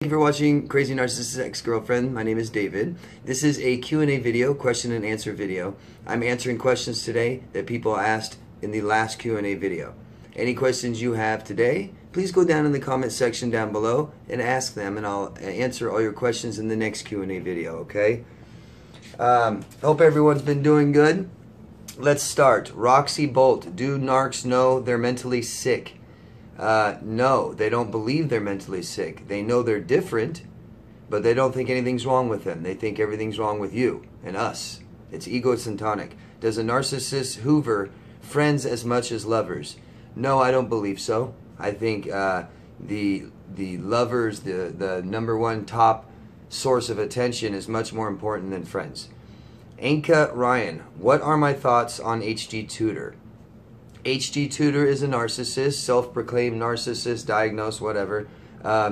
you for watching Crazy Narcissist Ex-Girlfriend. My name is David. This is a Q&A video, question and answer video. I'm answering questions today that people asked in the last Q&A video. Any questions you have today, please go down in the comment section down below and ask them, and I'll answer all your questions in the next Q&A video, okay? Hope everyone's been doing good. Let's start. Roxy Bolt, do narcs know they're mentally sick? No, they don't believe they're mentally sick. They know they're different, but they don't think anything's wrong with them. They think everything's wrong with you and us. It's egocentric. Does a narcissist hoover friends as much as lovers? No, I don't believe so. I think the lovers, the number one top source of attention is much more important than friends. Anka Ryan, what are my thoughts on HG Tudor? HG Tudor is a narcissist, self-proclaimed narcissist, diagnosed, whatever.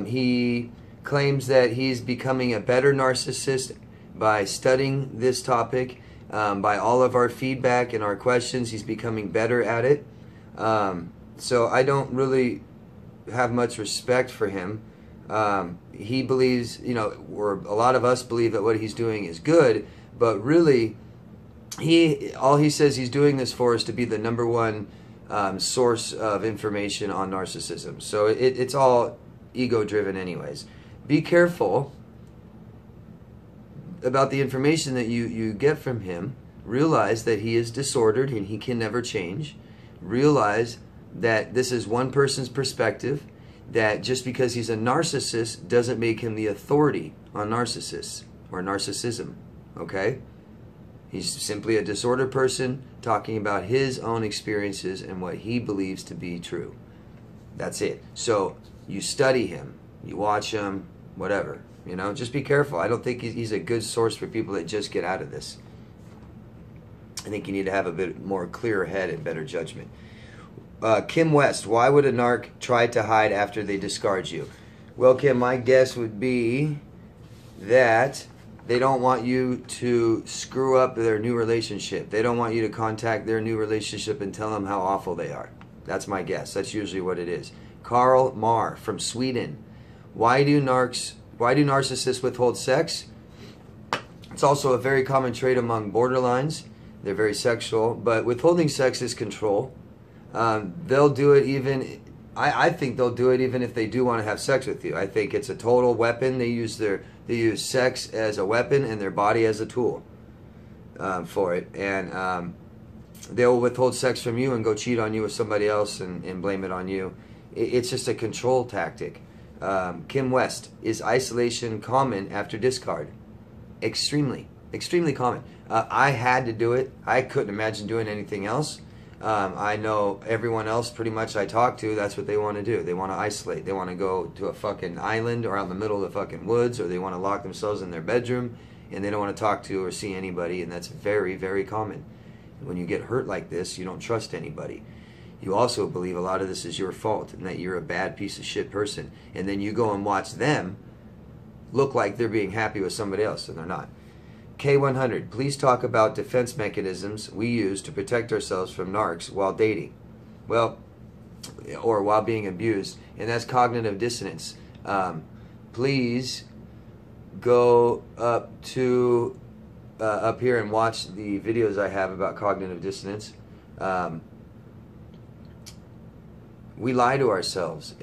He claims that he's becoming a better narcissist by studying this topic. By all of our feedback and our questions, he's becoming better at it. So I don't really have much respect for him. He believes, you know, or a lot of us believe that what he's doing is good, but really, all he says he's doing this for is to be the number one source of information on narcissism. So it's all ego-driven anyways. Be careful about the information that you get from him. Realize that he is disordered and he can never change. Realize that this is one person's perspective, that just because he's a narcissist doesn't make him the authority on narcissists or narcissism, okay? He's simply a disordered person talking about his own experiences and what he believes to be true. That's it. So you study him, you watch him, whatever. You know, just be careful. I don't think he's a good source for people that just get out of this. I think you need to have a bit more clearer head and better judgment. Kim West, why would a narc try to hide after they discard you? Well, Kim, my guess would be that they don't want you to screw up their new relationship. They don't want you to contact their new relationship and tell them how awful they are. That's my guess. That's usually what it is. Carl Marr from Sweden. Why do narcissists withhold sex? It's also a very common trait among borderlines. They're very sexual, but withholding sex is control. They'll do it even, I think they'll do it even if they do want to have sex with you. I think it's a total weapon. They use sex as a weapon and their body as a tool for it. And they'll withhold sex from you and go cheat on you with somebody else and blame it on you. It's just a control tactic. Kim West, is isolation common after discard? Extremely, extremely common. I had to do it. I couldn't imagine doing anything else. I know everyone else pretty much I talk to, that's what they want to do. They want to isolate. They want to go to a fucking island or out in the middle of the fucking woods, or they want to lock themselves in their bedroom and they don't want to talk to or see anybody, and that's very, very common. When you get hurt like this, you don't trust anybody. You also believe a lot of this is your fault and that you're a bad piece of shit person, and then you go and watch them look like they're being happy with somebody else and they're not. K100, please talk about defense mechanisms we use to protect ourselves from narcs while dating. Well, or while being abused, and that's cognitive dissonance. Please go up here and watch the videos I have about cognitive dissonance. We lie to ourselves.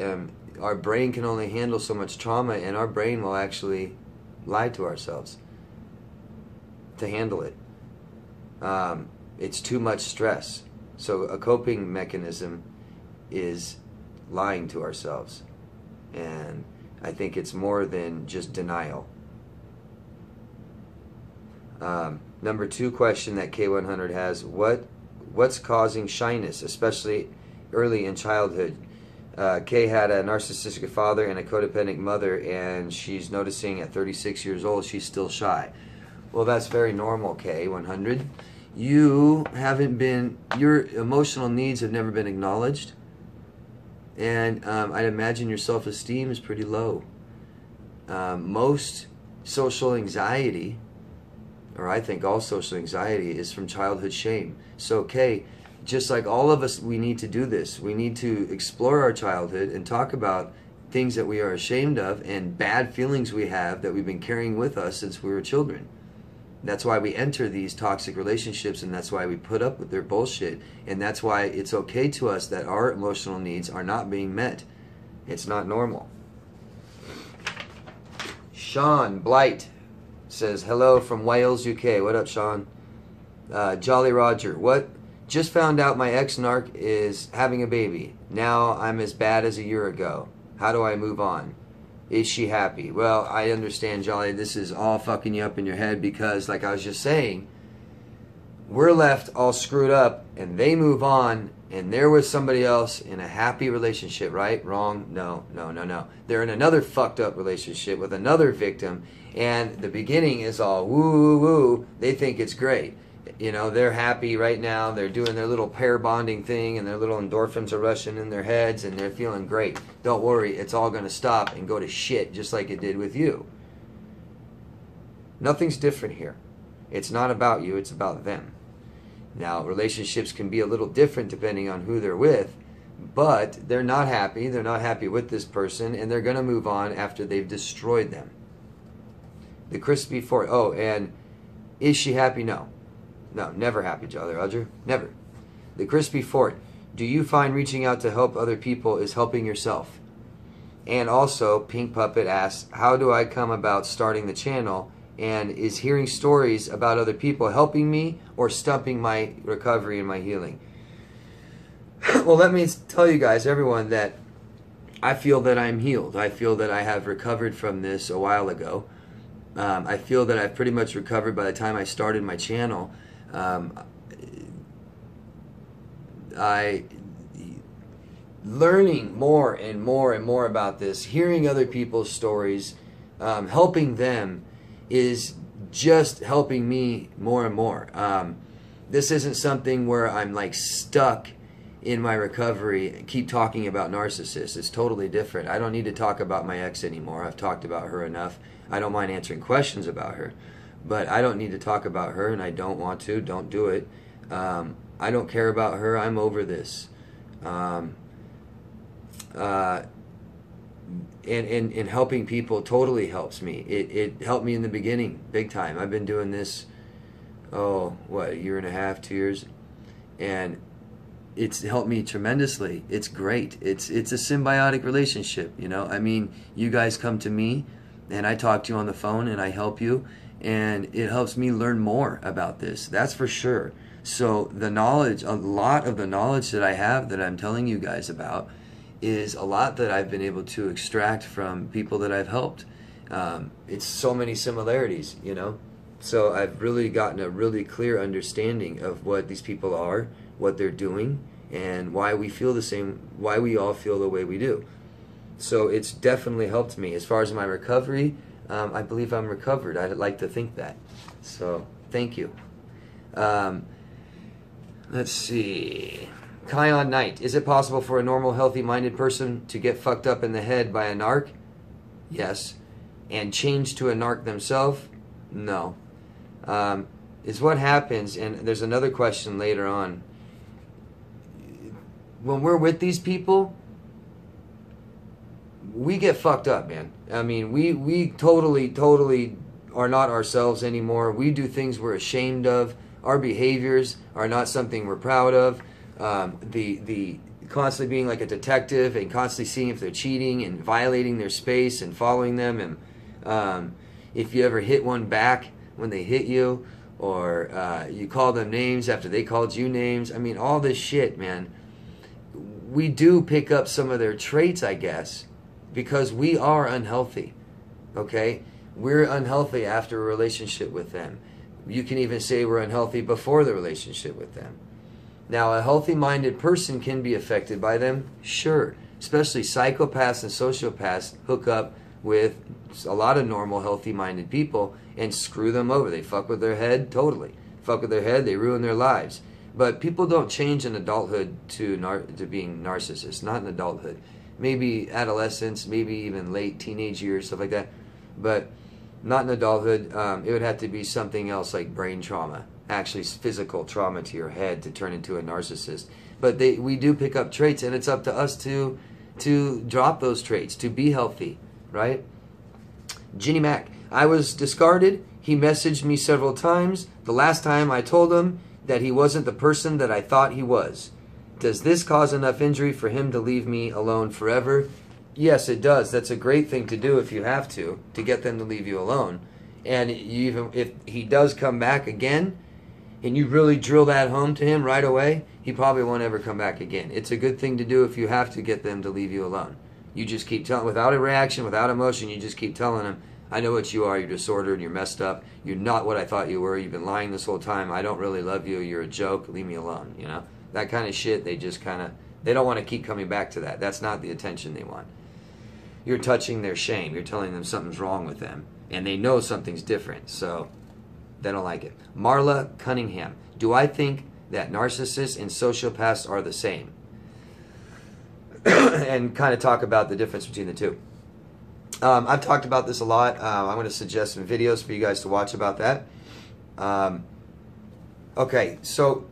Our brain can only handle so much trauma, and our brain will actually lie to ourselves to handle it. It's too much stress. So a coping mechanism is lying to ourselves. And I think it's more than just denial. Number 2 question that K100 has, what's causing shyness, especially early in childhood? Kay had a narcissistic father and a codependent mother, and she's noticing at 36 years old she's still shy. Well, that's very normal, K100. Your emotional needs have never been acknowledged, and I'd imagine your self-esteem is pretty low. Most social anxiety, or I think all social anxiety, is from childhood shame. So, Kay, just like all of us, we need to do this. We need to explore our childhood and talk about things that we are ashamed of and bad feelings we have that we've been carrying with us since we were children. That's why we enter these toxic relationships, and that's why we put up with their bullshit, and that's why it's okay to us that our emotional needs are not being met. It's not normal. Sean Blight says, hello from Wales, UK. What up, Sean? Jolly Roger, what? Just found out my ex-narc is having a baby. Now I'm as bad as a year ago. How do I move on? Is she happy? Well, I understand, Jolly, this is all fucking you up in your head because, like I was just saying, we're left all screwed up and they move on and they're with somebody else in a happy relationship, right? Wrong? No, no, no, no. They're in another fucked up relationship with another victim, and the beginning is all woo, woo, woo. They think it's great. You know, they're happy right now. They're doing their little pair bonding thing, and their little endorphins are rushing in their heads, and they're feeling great. Don't worry, it's all going to stop and go to shit just like it did with you. Nothing's different here. It's not about you, it's about them. Now, relationships can be a little different depending on who they're with, but they're not happy. They're not happy with this person, and they're going to move on after they've destroyed them. The crispy fork. Oh, and is she happy? No. No, never happy, Jolly Roger. Never. The crispy fort. Do you find reaching out to help other people is helping yourself? And also, Pink Puppet asks, how do I come about starting the channel? And is hearing stories about other people helping me or stumping my recovery and my healing? Well, let me tell you guys, everyone, that I feel that I'm healed. I feel that I have recovered from this a while ago. I feel that I've pretty much recovered by the time I started my channel. Learning more and more and more about this, hearing other people's stories, helping them is just helping me more and more. This isn't something where I'm like stuck in my recovery and keep talking about narcissists. It's totally different. I don't need to talk about my ex anymore. I've talked about her enough. I don't mind answering questions about her, but I don't need to talk about her, and I don't want to. Don't do it. I don't care about her. I'm over this. And helping people totally helps me. It helped me in the beginning, big time. I've been doing this, a year and a half, 2 years, and it's helped me tremendously. It's great. It's a symbiotic relationship, you know. I mean, you guys come to me, and I talk to you on the phone, and I help you, and it helps me learn more about this. That's for sure. So the knowledge, a lot of the knowledge that I have that I'm telling you guys about is a lot that I've been able to extract from people that I've helped. It's so many similarities, you know. So I've really gotten a really clear understanding of what these people are, what they're doing, and why we feel the same, why we all feel the way we do. So it's definitely helped me. As far as my recovery, I believe I'm recovered. I'd like to think that. So thank you. Let's see. Kion Knight. Is it possible for a normal, healthy-minded person to get fucked up in the head by a narc? Yes. And change to a narc themselves? No. Is what happens, and there's another question later on. When we're with these people, we get fucked up, man. I mean, we totally are not ourselves anymore. We do things we're ashamed of. Our behaviors are not something we're proud of. The constantly being like a detective and constantly seeing if they're cheating and violating their space and following them, and if you ever hit one back when they hit you, or you call them names after they called you names. I mean, all this shit, man. We do pick up some of their traits, I guess, because we are unhealthy, okay? We're unhealthy after a relationship with them. You can even say we're unhealthy before the relationship with them. Now, a healthy-minded person can be affected by them, sure. Especially psychopaths and sociopaths hook up with a lot of normal, healthy-minded people and screw them over. They fuck with their head, totally. Fuck with their head, they ruin their lives. But people don't change in adulthood to being narcissists, not in adulthood. Maybe adolescence, maybe even late teenage years, stuff like that. But not in adulthood. It would have to be something else like brain trauma, actually physical trauma to your head to turn into a narcissist. But we do pick up traits, and it's up to us to to drop those traits, to be healthy, right? Ginny Mac, I was discarded. He messaged me several times. The last time I told him that he wasn't the person that I thought he was. Does this cause enough injury for him to leave me alone forever? Yes, it does. That's a great thing to do if you have to get them to leave you alone. And even if he does come back again, and you really drill that home to him right away, he probably won't ever come back again. It's a good thing to do if you have to get them to leave you alone. You just keep telling, without a reaction, without emotion, you just keep telling them, I know what you are, you're disordered, you're messed up, you're not what I thought you were, you've been lying this whole time, I don't really love you, you're a joke, leave me alone, you know? That kind of shit, they just kind of, they don't want to keep coming back to that. That's not the attention they want. You're touching their shame, you're telling them something's wrong with them, and they know something's different, so they don't like it. Marla Cunningham, do I think that narcissists and sociopaths are the same? And kind of talk about the difference between the two. I've talked about this a lot. I'm going to suggest some videos for you guys to watch about that. Okay, so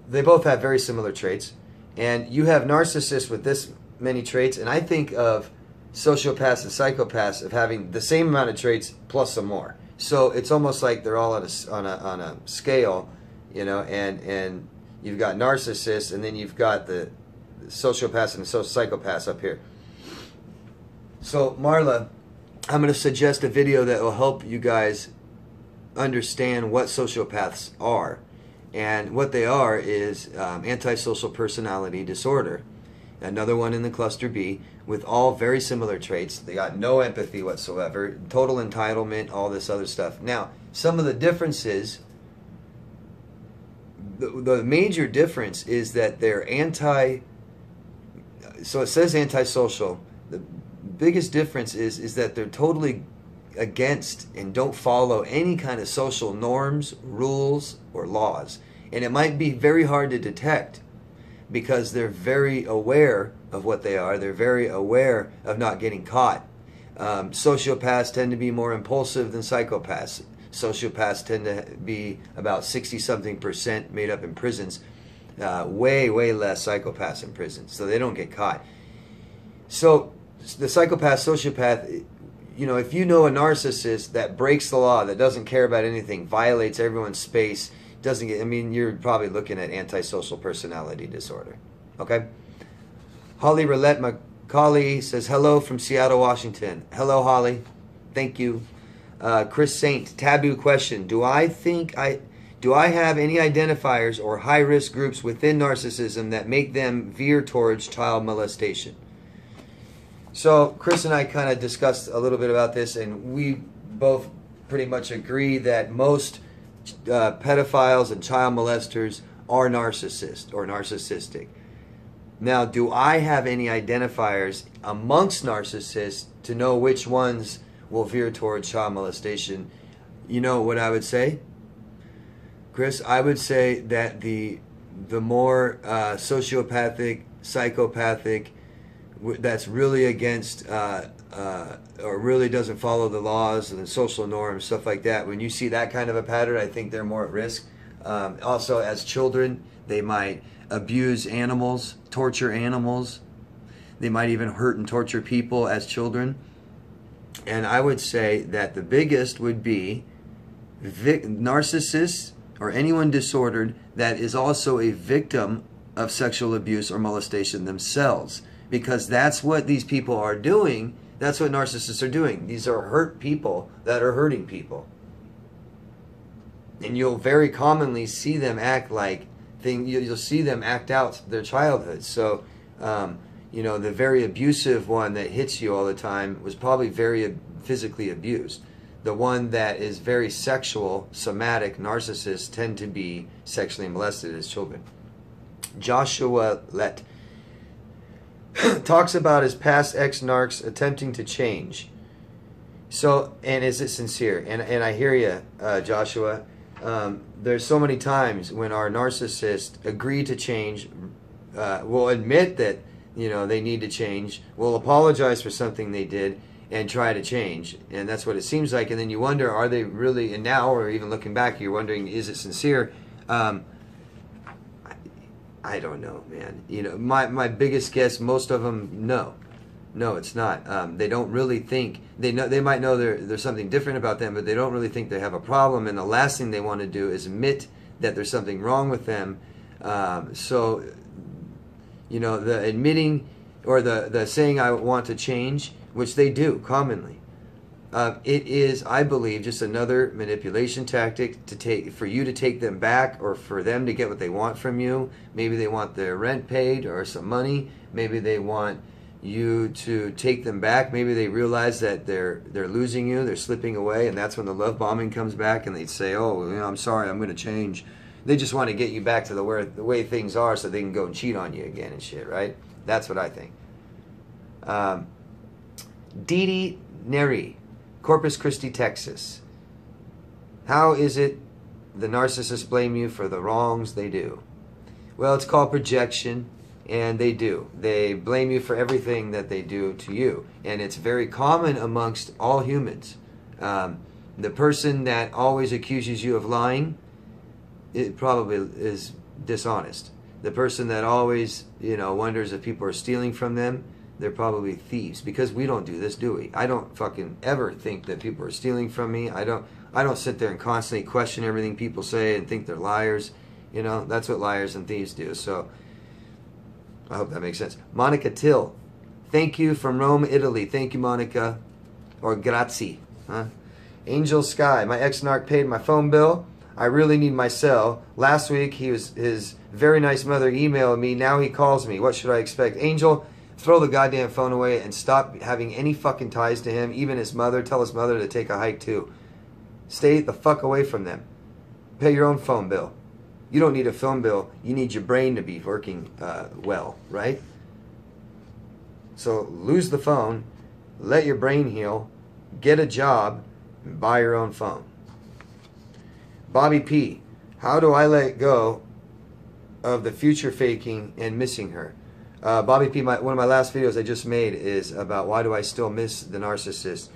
they both have very similar traits. And you have narcissists with this many traits, and I think of sociopaths and psychopaths of having the same amount of traits plus some more. So it's almost like they're all on a scale, you know, and you've got narcissists, and then you've got the sociopaths and the psychopaths up here. So Marla, I'm going to suggest a video that will help you guys understand what sociopaths are. And what they are is antisocial personality disorder. Another one in the cluster B with all very similar traits. They got no empathy whatsoever, total entitlement, all this other stuff. Now, some of the differences, the major difference is that they're so it says antisocial. The biggest difference is that they're totally against and don't follow any kind of social norms, rules, or laws. And it might be very hard to detect because they're very aware of what they are. They're very aware of not getting caught. Sociopaths tend to be more impulsive than psychopaths. Sociopaths tend to be about 60-something% made up in prisons. Way less psychopaths in prisons, so they don't get caught. So the psychopath, sociopath, you know, if you know a narcissist that breaks the law, that doesn't care about anything, violates everyone's space, doesn't get, I mean, you're probably looking at antisocial personality disorder. Okay? Holly Roulette Macaulay says, hello from Seattle, Washington. Hello, Holly. Thank you. Chris Saint, taboo question. Do I have any identifiers or high-risk groups within narcissism that make them veer towards child molestation? So Chris and I kind of discussed a little bit about this, and we both pretty much agree that most pedophiles and child molesters are narcissist or narcissistic. Now, do I have any identifiers amongst narcissists to know which ones will veer towards child molestation? You know what I would say, Chris? I would say that the more sociopathic, psychopathic, that's really against or really doesn't follow the laws and the social norms, stuff like that. When you see that kind of a pattern, I think they're more at risk. Also, as children, they might abuse animals, torture animals. They might even hurt and torture people as children. And I would say that the biggest would be narcissists or anyone disordered that is also a victim of sexual abuse or molestation themselves. Because that's what these people are doing. That's what narcissists are doing. These are hurt people that are hurting people. And you'll very commonly see them act like you'll see them act out their childhood. So, you know, the very abusive one that hits you all the time was probably very physically abused. The one that is very sexual, somatic, narcissists tend to be sexually molested as children. Joshua Lett talks about his past ex-narcs attempting to change. So, and is it sincere? And I hear you, Joshua. There's so many times when our narcissists agree to change, will admit that, you know, they need to change, will apologize for something they did, and try to change. And that's what it seems like. And then you wonder, are they really, and now, or even looking back, you're wondering, is it sincere? I don't know, man. You know, my biggest guess, most of them, no. No, it's not. They don't really think, they might know there's something different about them, but they don't really think they have a problem, and the last thing they want to do is admit that there's something wrong with them. So, you know, the admitting or the saying I want to change, which they do commonly, it is, I believe, just another manipulation tactic for you to take them back, or for them to get what they want from you. Maybe they want their rent paid or some money. Maybe they want you to take them back. Maybe they realize that they're losing you, they're slipping away, and that's when the love bombing comes back, and they say, oh, you know, I'm sorry, I'm going to change. They just want to get you back to the way things are so they can go and cheat on you again and shit, right? That's what I think. Didi Neri, Corpus Christi, Texas. How is it the narcissists blame you for the wrongs they do? Well, it's called projection, and they do. They blame you for everything that they do to you, and it's very common amongst all humans. The person that always accuses you of lying, it probably is dishonest. The person that always, you know, wonders if people are stealing from them, they're probably thieves, because we don't do this, do we? I don't fucking ever think that people are stealing from me. I don't sit there and constantly question everything people say and think they're liars. You know, that's what liars and thieves do. So I hope that makes sense. Monica Till, thank you from Rome, Italy. Thank you, Monica. Or grazie. Huh? Angel Sky, my ex-narc paid my phone bill. I really need my cell. Last week, his very nice mother emailed me. Now he calls me. What should I expect? Angel, throw the goddamn phone away and stop having any fucking ties to him. Even his mother. Tell his mother to take a hike too. Stay the fuck away from them. Pay your own phone bill. You don't need a phone bill. You need your brain to be working well, right? So lose the phone. Let your brain heal. Get a job. And buy your own phone. Bobby P. How do I let go of the future faking and missing her? Bobby P., one of my last videos I just made is about why do I still miss the narcissist.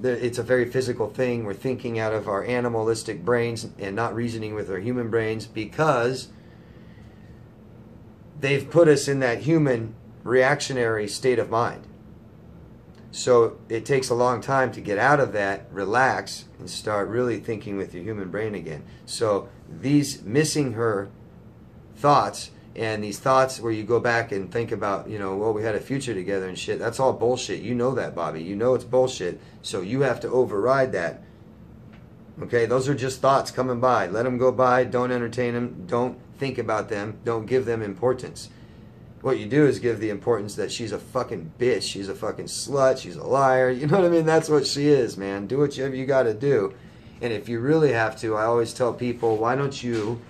It's a very physical thing. We're thinking out of our animalistic brains and not reasoning with our human brains, because they've put us in that human reactionary state of mind. So it takes a long time to get out of that, relax, and start really thinking with your human brain again. So these missing her thoughts, and these thoughts where you go back and think about, you know, well, we had a future together and shit, that's all bullshit. You know that, Bobby. You know it's bullshit. So you have to override that. Okay, those are just thoughts coming by. Let them go by. Don't entertain them. Don't think about them. Don't give them importance. What you do is give the importance that she's a fucking bitch. She's a fucking slut. She's a liar. You know what I mean? That's what she is, man. Do whatever you got to do. And if you really have to, I always tell people, why don't you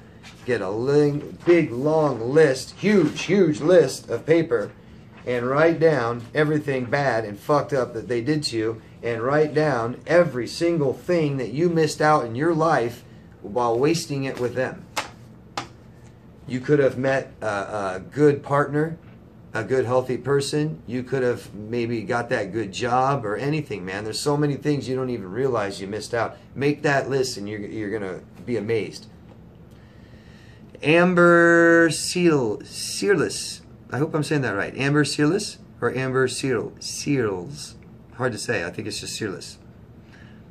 get a big, long list, huge list of paper, and write down everything bad and fucked up that they did to you, and write down every single thing that you missed out in your life while wasting it with them. You could have met a good partner, a good healthy person. You could have maybe got that good job or anything, man. There's so many things you don't even realize you missed out. Make that list and you're going to be amazed. Amber Searless. I hope I'm saying that right. Amber Searless or Amber Searles. Hard to say. I think it's just Searless.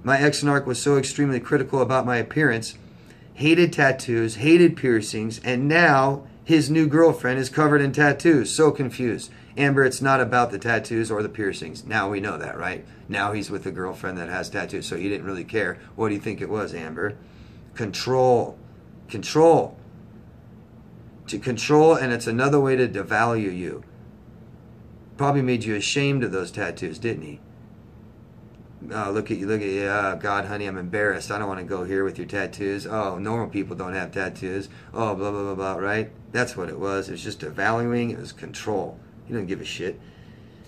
My ex-narc was so extremely critical about my appearance, hated tattoos, hated piercings, and now his new girlfriend is covered in tattoos. So confused. Amber, it's not about the tattoos or the piercings. Now we know that, right? Now he's with a girlfriend that has tattoos, so he didn't really care. What do you think it was, Amber? Control. Control. To control, and it's another way to devalue you. Probably made you ashamed of those tattoos, didn't he? Oh, look at you, oh, God, honey, I'm embarrassed. I don't want to go here with your tattoos. Oh, normal people don't have tattoos. Oh, blah, blah, blah, blah, right? That's what it was. It was just devaluing. It was control. He didn't give a shit.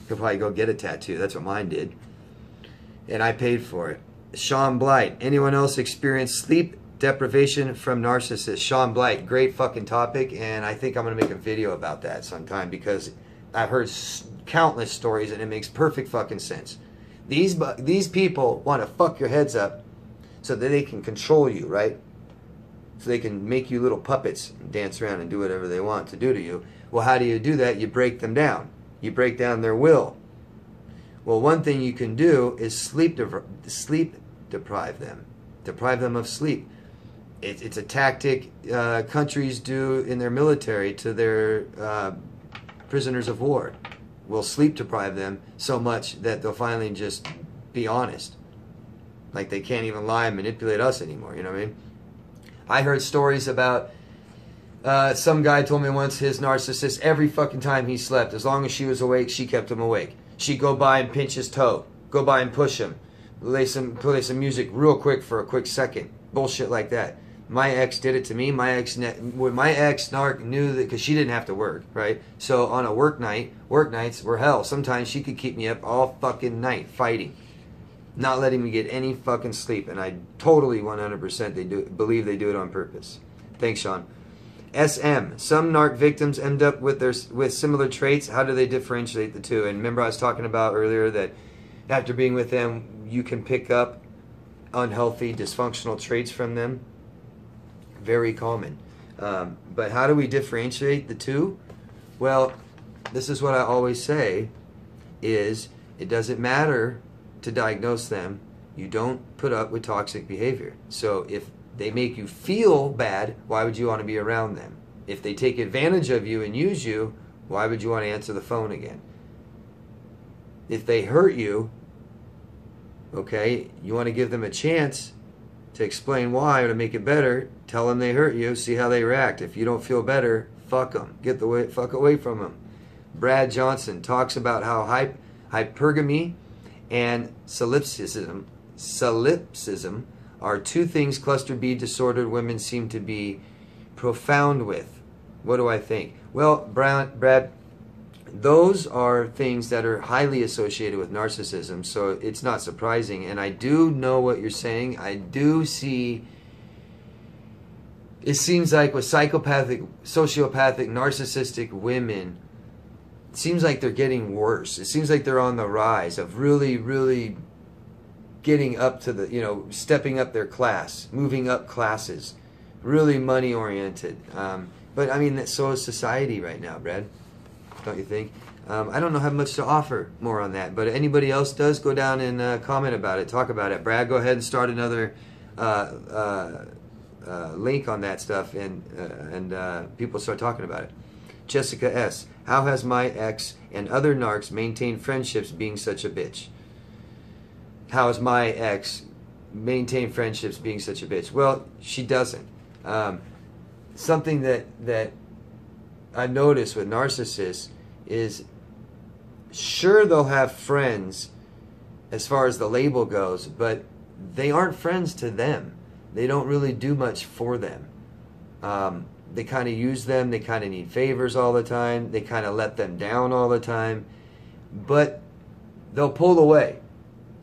He'll probably go get a tattoo. That's what mine did. And I paid for it. Sean Blight. Anyone else experience sleep deprivation from narcissists? Sean Blight, great fucking topic, and I think I'm going to make a video about that sometime, because I've heard countless stories and it makes perfect fucking sense. These people want to fuck your heads up so that they can control you, right? so they can make you little puppets and dance around and do whatever they want to do to you. Well, how do you do that? You break them down. You break down their will. Well, one thing you can do is sleep deprive them. Deprive them of sleep. It's a tactic countries do in their military to their prisoners of war. Will sleep deprive them so much that they'll finally just be honest. Like they can't even lie and manipulate us anymore, you know what I mean? I heard stories about some guy told me once his narcissist, every fucking time he slept, as long as she was awake, she kept him awake. She'd go by and pinch his toe, go by and push him, play some music real quick for a quick second. Bullshit like that. My ex did it to me. My ex narc knew that because she didn't have to work, right? So on a work nights were hell. Sometimes she could keep me up all fucking night fighting, not letting me get any fucking sleep. And I totally 100% believe they do it on purpose. Thanks, Sean. SM. Some narc victims end up with similar traits. How do they differentiate the two? And remember I was talking about earlier that after being with them, you can pick up unhealthy, dysfunctional traits from them. Very common. But how do we differentiate the two? Well, this is what I always say, is it doesn't matter to diagnose them. You don't put up with toxic behavior. So if they make you feel bad, why would you want to be around them? If they take advantage of you and use you, why would you want to answer the phone again? If they hurt you, okay, you want to give them a chance to explain why or to make it better. Tell them they hurt you, see how they react. If you don't feel better, fuck them. Get the fuck away from them. Brad Johnson talks about how hypergamy and solipsism are two things cluster B disordered women seem to be profound with. What do I think? Well, Brad, those are things that are highly associated with narcissism, so it's not surprising. And I do know what you're saying. I do see, it seems like with psychopathic, sociopathic, narcissistic women, it seems like they're getting worse. It seems like they're on the rise of really, really getting up to the, stepping up their class, moving up classes, really money oriented. But I mean, so is society right now, Brad. Don't you think? I don't know how much to offer more on that, but anybody else does, go down and comment about it, talk about it. Brad, go ahead and start another link on that stuff, and people start talking about it. Jessica S. How has my ex and other narcs maintained friendships being such a bitch? How has my ex maintained friendships being such a bitch? Well, she doesn't. Something that I noticed with narcissists is, sure, they'll have friends as far as the label goes, but they aren't friends to them. They don't really do much for them. They kind of use them. They kind of need favors all the time. They kind of let them down all the time. But they'll pull away,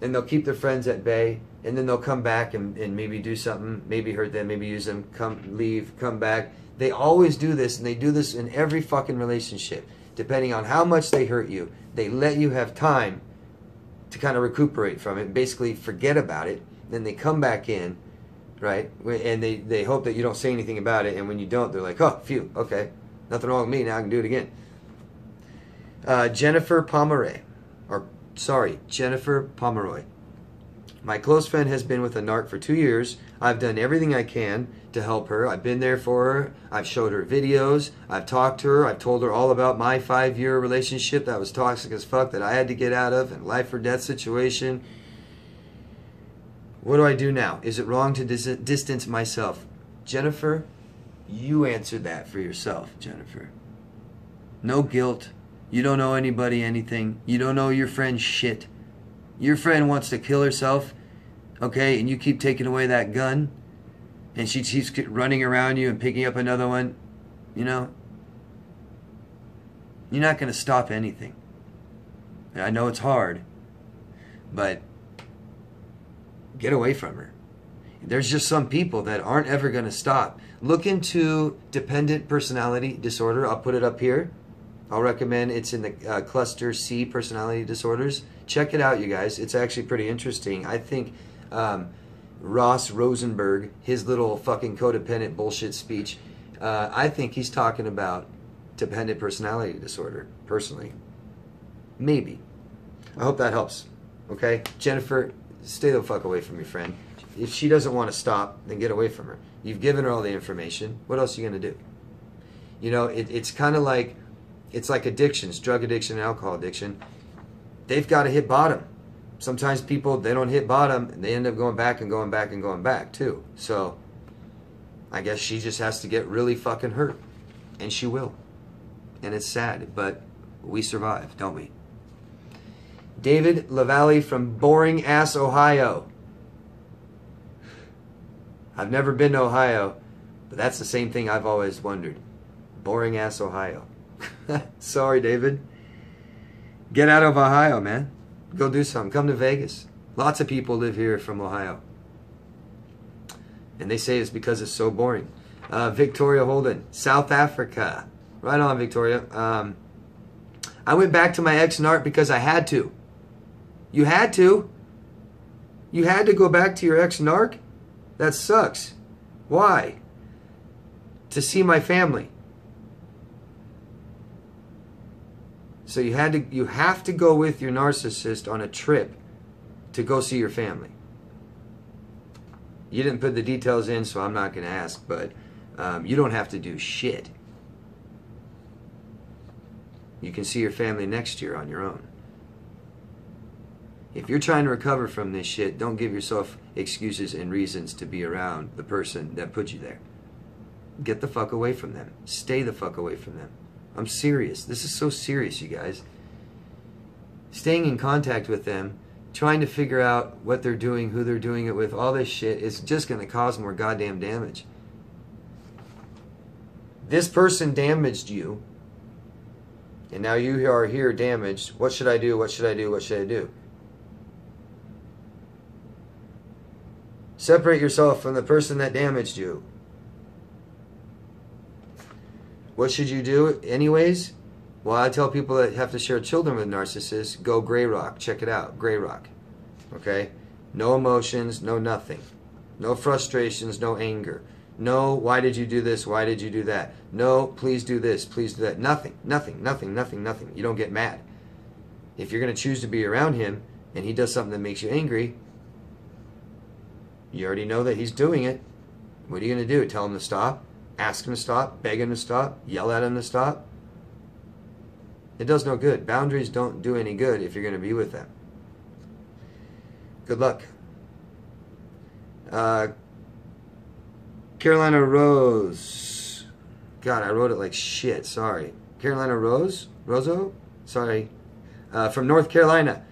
and they'll keep their friends at bay, and then they'll come back and maybe do something, maybe hurt them, maybe use them, leave, come back. They always do this, and they do this in every fucking relationship. Depending on how much they hurt you, they let you have time to kind of recuperate from it, basically forget about it. Then they come back in, right? And they hope that you don't say anything about it, and when you don't, they're like, oh, phew, okay, nothing wrong with me, now I can do it again. Jennifer Pomeroy. My close friend has been with a narc for 2 years. I've done everything I can to help her. I've been there for her. I've showed her videos. I've talked to her. I've told her all about my 5-year relationship that was toxic as fuck that I had to get out of, and life or death situation. What do I do now? Is it wrong to distance myself? Jennifer, you answered that for yourself, Jennifer. No guilt. You don't owe anybody anything. You don't owe your friend shit. Your friend wants to kill herself, okay, and you keep taking away that gun, and she keeps running around you and picking up another one, you're not going to stop anything. And I know it's hard, but get away from her. There's just some people that aren't ever going to stop. Look into dependent personality disorder. I'll put it up here. I'll recommend, it's in the cluster C, personality disorders. Check it out, you guys. It's actually pretty interesting. I think Ross Rosenberg, his little fucking codependent bullshit speech. I think he's talking about dependent personality disorder, personally. Maybe. I hope that helps. Okay? Jennifer, stay the fuck away from your friend. If she doesn't want to stop, then get away from her. You've given her all the information. What else are you going to do? You know, it's kind of like, it's like addictions, drug addiction and alcohol addiction. They've got to hit bottom. Sometimes people, they don't hit bottom, and they end up going back and going back and going back, too. So, I guess she just has to get really fucking hurt. And she will. And it's sad, but we survive, don't we? David LaValle from Boring Ass, Ohio. I've never been to Ohio, but that's the same thing I've always wondered. Boring Ass, Ohio. Sorry, David. Get out of Ohio, man. Go do something. Come to Vegas. Lots of people live here from Ohio. And they say it's because it's so boring. Victoria Holden, South Africa. Right on, Victoria. I went back to my ex-narc because I had to. You had to? You had to go back to your ex-narc? That sucks. Why? To see my family. So you have to go with your narcissist on a trip to go see your family. You didn't put the details in, so I'm not going to ask, but you don't have to do shit. You can see your family next year on your own. If you're trying to recover from this shit, don't give yourself excuses and reasons to be around the person that put you there. Get the fuck away from them. Stay the fuck away from them. I'm serious. This is so serious, you guys. Staying in contact with them, trying to figure out what they're doing, who they're doing it with, all this shit is just going to cause more goddamn damage. This person damaged you, and now you are here damaged. What should I do? What should I do? What should I do? Separate yourself from the person that damaged you. What should you do anyways? Well, I tell people that have to share children with narcissists, go Gray Rock. Check it out. Gray Rock. Okay? No emotions, no nothing. No frustrations, no anger. No, why did you do this? Why did you do that? No, please do this. Please do that. Nothing. Nothing. Nothing. Nothing. Nothing. You don't get mad. If you're going to choose to be around him and he does something that makes you angry, you already know that he's doing it. What are you going to do? Tell him to stop? Ask him to stop? Beg him to stop? Yell at him to stop? It does no good. Boundaries don't do any good if you're going to be with them. Good luck. Carolina Rose. God, I wrote it like shit. Sorry. Carolina Rose? Rozo? Sorry. From North Carolina.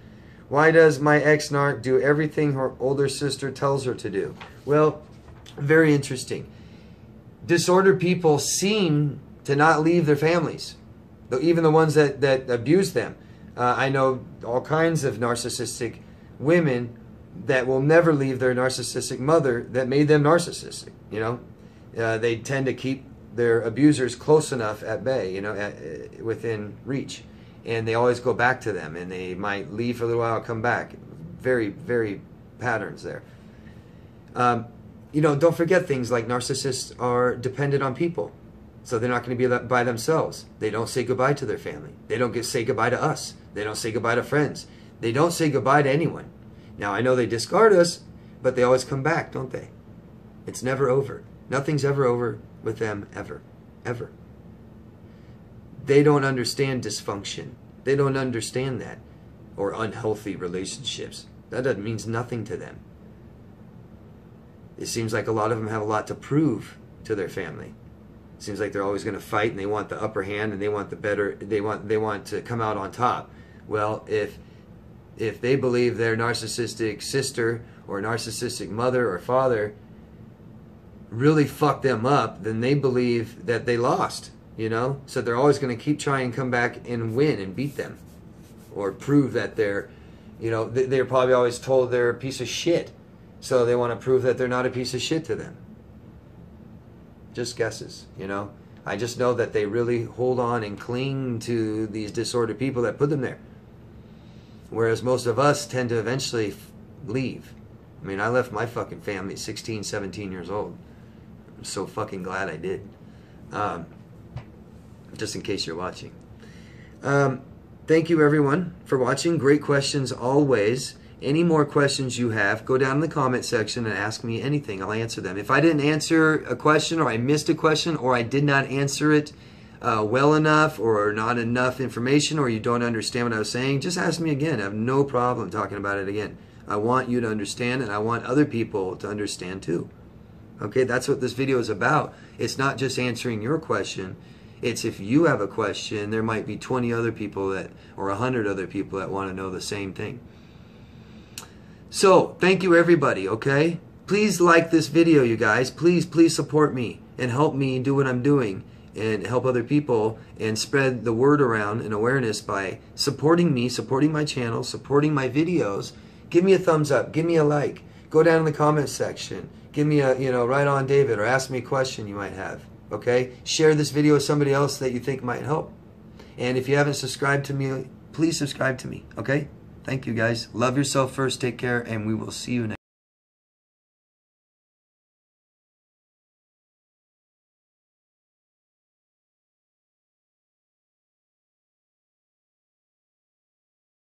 Why does my ex-narc do everything her older sister tells her to do? Well, very interesting. Disordered people seem to not leave their families. Even the ones that abuse them. I know all kinds of narcissistic women that will never leave their narcissistic mother that made them narcissistic. You know, they tend to keep their abusers close enough at bay, you know, within reach, and they always go back to them, and they might leave for a little while, come back. Very, very patterns there. You know, don't forget things like narcissists are dependent on people. So they're not going to be by themselves. They don't say goodbye to their family. They don't say goodbye to us. They don't say goodbye to friends. They don't say goodbye to anyone. Now, I know they discard us, but they always come back, don't they? It's never over. Nothing's ever over with them, ever. Ever. They don't understand dysfunction. They don't understand that. Or unhealthy relationships. That means nothing to them. It seems like a lot of them have a lot to prove to their family. Seems like they're always going to fight, and they want the upper hand, and they want the better. They want to come out on top. Well, if they believe their narcissistic sister or narcissistic mother or father really fucked them up, then they believe that they lost. You know, so they're always going to keep trying and come back and win and beat them, or prove that they're, you know, they're probably always told they're a piece of shit, so they want to prove that they're not a piece of shit to them. Just guesses, you know. I just know that they really hold on and cling to these disordered people that put them there. Whereas most of us tend to eventually leave. I mean, I left my fucking family at 16, 17 years old. I'm so fucking glad I did. Just in case you're watching. Thank you, everyone, for watching. Great questions always. Any more questions you have, go down in the comment section and ask me anything. I'll answer them. If I didn't answer a question, or I missed a question, or I did not answer it well enough, or not enough information, or you don't understand what I was saying, just ask me again. I have no problem talking about it again. I want you to understand, and I want other people to understand too. Okay, that's what this video is about. It's not just answering your question. It's if you have a question, there might be 20 other people that, or 100 other people that want to know the same thing. So, thank you everybody, okay? Please like this video, you guys. Please, please support me and help me do what I'm doing and help other people and spread the word around and awareness by supporting me, supporting my channel, supporting my videos. Give me a thumbs up. Give me a like. Go down in the comments section. Give me a, right on David, or ask me a question you might have, okay? Share this video with somebody else that you think might help. And if you haven't subscribed to me, please subscribe to me, okay? Thank you, guys. Love yourself first. Take care, and we will see you next.